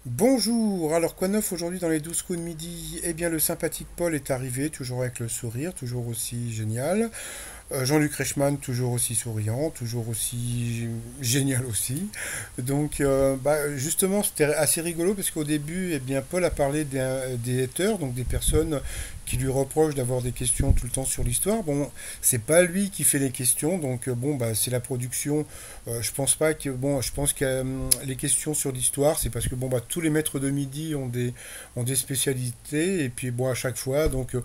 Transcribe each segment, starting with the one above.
Bonjour, alors quoi de neuf aujourd'hui dans les 12 coups de midi? Eh bien le sympathique Paul est arrivé, toujours avec le sourire, toujours aussi génial. Jean-Luc Reichmann, toujours aussi souriant, toujours aussi génial aussi. Donc, justement, c'était assez rigolo parce qu'au début, eh bien, Paul a parlé des haters, donc des personnes qui lui reprochent d'avoir des questions tout le temps sur l'histoire. Bon, c'est pas lui qui fait les questions, donc bon, bah, c'est la production. Je pense pas que, bon, je pense que les questions sur l'histoire, c'est parce que bon, bah, tous les maîtres de midi ont des spécialités et puis bon, à chaque fois, donc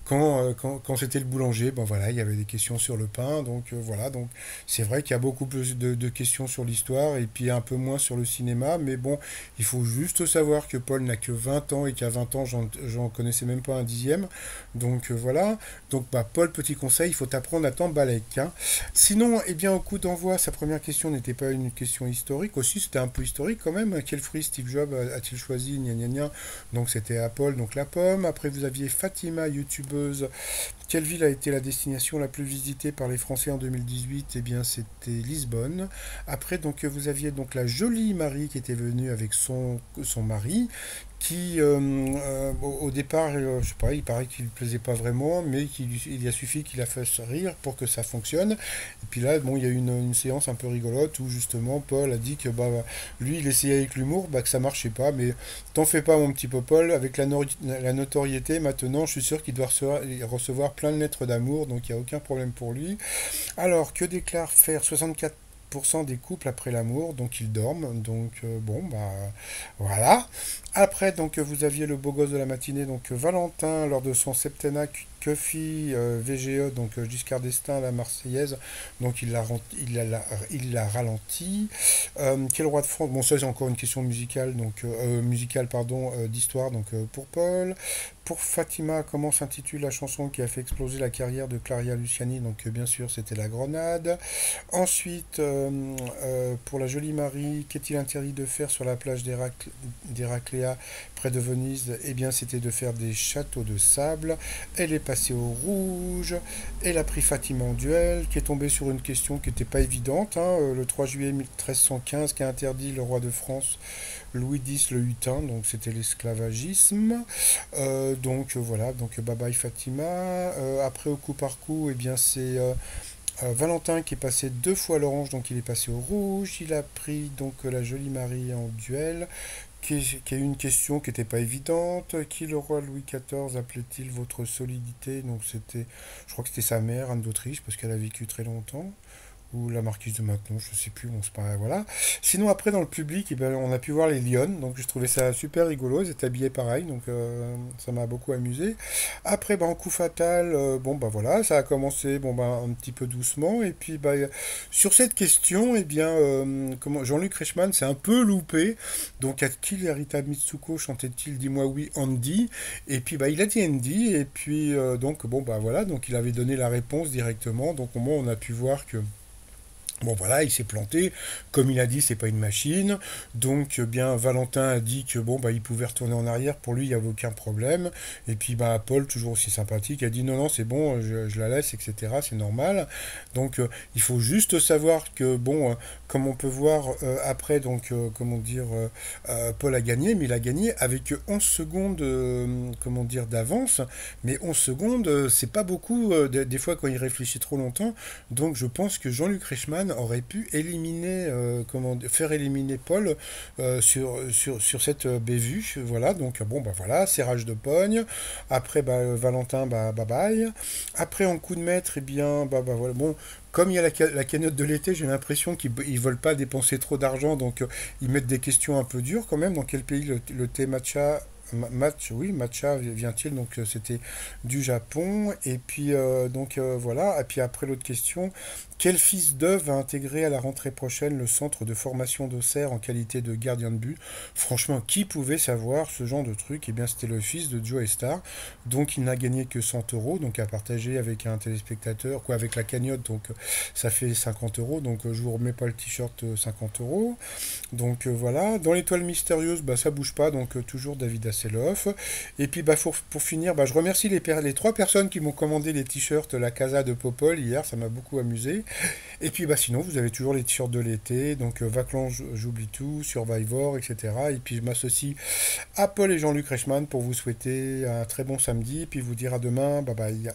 quand c'était le boulanger, ben voilà, il y avait des questions sur le pain, donc voilà, donc c'est vrai qu'il y a beaucoup plus de questions sur l'histoire et puis un peu moins sur le cinéma, mais bon, il faut juste savoir que Paul n'a que 20 ans et qu'à 20 ans, j'en connaissais même pas un dixième, donc voilà, donc bah, Paul, petit conseil, il faut apprendre à t'embalèque, hein. Sinon, eh bien, au coup d'envoi, sa première question n'était pas une question historique, aussi c'était un peu historique quand même, quel fruit Steve Jobs a-t-il choisi, gna gna gna, donc c'était Apple, donc la pomme, après vous aviez Fatima, youtubeuse. Quelle ville a été la destination la plus visitée par les Français en 2018? Eh bien, c'était Lisbonne. Après, donc, vous aviez donc la jolie Marie qui était venue avec son mari, qui, au départ, je sais pas, il paraît qu'il ne plaisait pas vraiment, mais il a suffi qu'il la fasse rire pour que ça fonctionne. Et puis là, bon, il y a eu une séance un peu rigolote où justement Paul a dit que bah, lui, il essayait avec l'humour, bah, que ça marchait pas, mais t'en fais pas, mon petit Paul, avec la notoriété, maintenant, je suis sûr qu'il doit recevoir plein de lettres d'amour, donc il n'y a aucun problème pour lui. Alors, que déclare faire 64% des couples après l'amour? Donc ils dorment, donc bon, bah voilà. Après, donc vous aviez le beau gosse de la matinée, donc Valentin, lors de son septennat, que fit VGE, donc Giscard d'Estaing, la Marseillaise, donc il l'a ralenti. Quel roi de France? Bon, ça c'est encore une question musicale, donc musicale, pardon, d'histoire, donc pour Paul. Pour Fatima, comment s'intitule la chanson qui a fait exploser la carrière de Claria Luciani? Donc bien sûr, c'était La Grenade. Ensuite, pour la jolie Marie, qu'est-il interdit de faire sur la plage d'Hérakléa près de Venise? Eh bien, c'était de faire des châteaux de sable. Elle est passée au rouge. Elle a pris Fatima en duel, qui est tombée sur une question qui n'était pas évidente, hein, le 3 juillet 1315, qui a interdit le roi de France Louis X le Hutin, donc c'était l'esclavagisme. Donc voilà, donc bye bye Fatima. Après au coup par coup, eh bien c'est Valentin qui est passé deux fois à l'orange, donc il est passé au rouge. Il a pris donc la jolie Marie en duel, qui a eu une question qui n'était pas évidente. Qui le roi Louis XIV appelait-il votre solidité? Donc c'était, je crois que c'était sa mère, Anne d'Autriche, parce qu'elle a vécu très longtemps ou la marquise de Maintenon, je sais plus, bon, c'est pas, voilà. Sinon, après, dans le public, eh ben, on a pu voir les lionnes, donc je trouvais ça super rigolo, ils étaient habillés pareil, donc ça m'a beaucoup amusé. Après, bah, en coup fatal, bon, bah voilà, ça a commencé, bon, bah, un petit peu doucement, et puis, bah, sur cette question, eh bien, Jean-Luc Reichmann s'est un peu loupé, donc à qui Rita Mitsuko chantait-il Dis-moi oui, Andy, et puis, bah, il a dit Andy, et puis, donc, bon, bah voilà, donc il avait donné la réponse directement, donc au moins, on a pu voir que bon voilà, il s'est planté. Comme il a dit, c'est pas une machine. Donc bien Valentin a dit que bon bah il pouvait retourner en arrière. Pour lui, il n'y avait aucun problème. Et puis bah Paul, toujours aussi sympathique, a dit non non c'est bon, je la laisse, etc. C'est normal. Donc il faut juste savoir que bon, comme on peut voir après, donc comment dire, Paul a gagné, mais il a gagné avec 11 secondes, comment dire, d'avance. Mais 11 secondes, c'est pas beaucoup des fois quand il réfléchit trop longtemps. Donc je pense que Jean-Luc Reichmann aurait pu éliminer, faire éliminer Paul sur cette bévue. Voilà, donc bon, bah voilà, serrage de pogne. Après, bah, Valentin, bah, bye bye. Après, en coup de maître, eh bien, bah voilà, bon. Comme il y a la cagnotte de l'été, j'ai l'impression qu'ils ne veulent pas dépenser trop d'argent, donc ils mettent des questions un peu dures quand même. Dans quel pays le thé matcha oui, matcha vient-il, donc c'était du Japon. Et puis, voilà. Et puis après, l'autre question, quel fils d'œuvre va intégrer à la rentrée prochaine le centre de formation d'Auxerre en qualité de gardien de but? Franchement, qui pouvait savoir ce genre de truc? Eh bien, c'était le fils de Joe Star. Donc, il n'a gagné que 100 euros, donc à partager avec un téléspectateur, quoi, avec la cagnotte, donc ça fait 50 euros. Donc, je vous remets pas le t-shirt 50 euros. Donc, voilà. Dans l'étoile mystérieuse, bah, ça bouge pas, donc toujours David Assen. c'est l'off. Et puis pour finir, je remercie les trois personnes qui m'ont commandé les t-shirts La Casa de Popol hier, ça m'a beaucoup amusé. Et puis sinon, vous avez toujours les t-shirts de l'été, donc Vaclan, j'oublie tout, Survivor, etc. Et puis je m'associe à Paul et Jean-Luc Reichmann pour vous souhaiter un très bon samedi, et puis vous dire à demain, bye bye.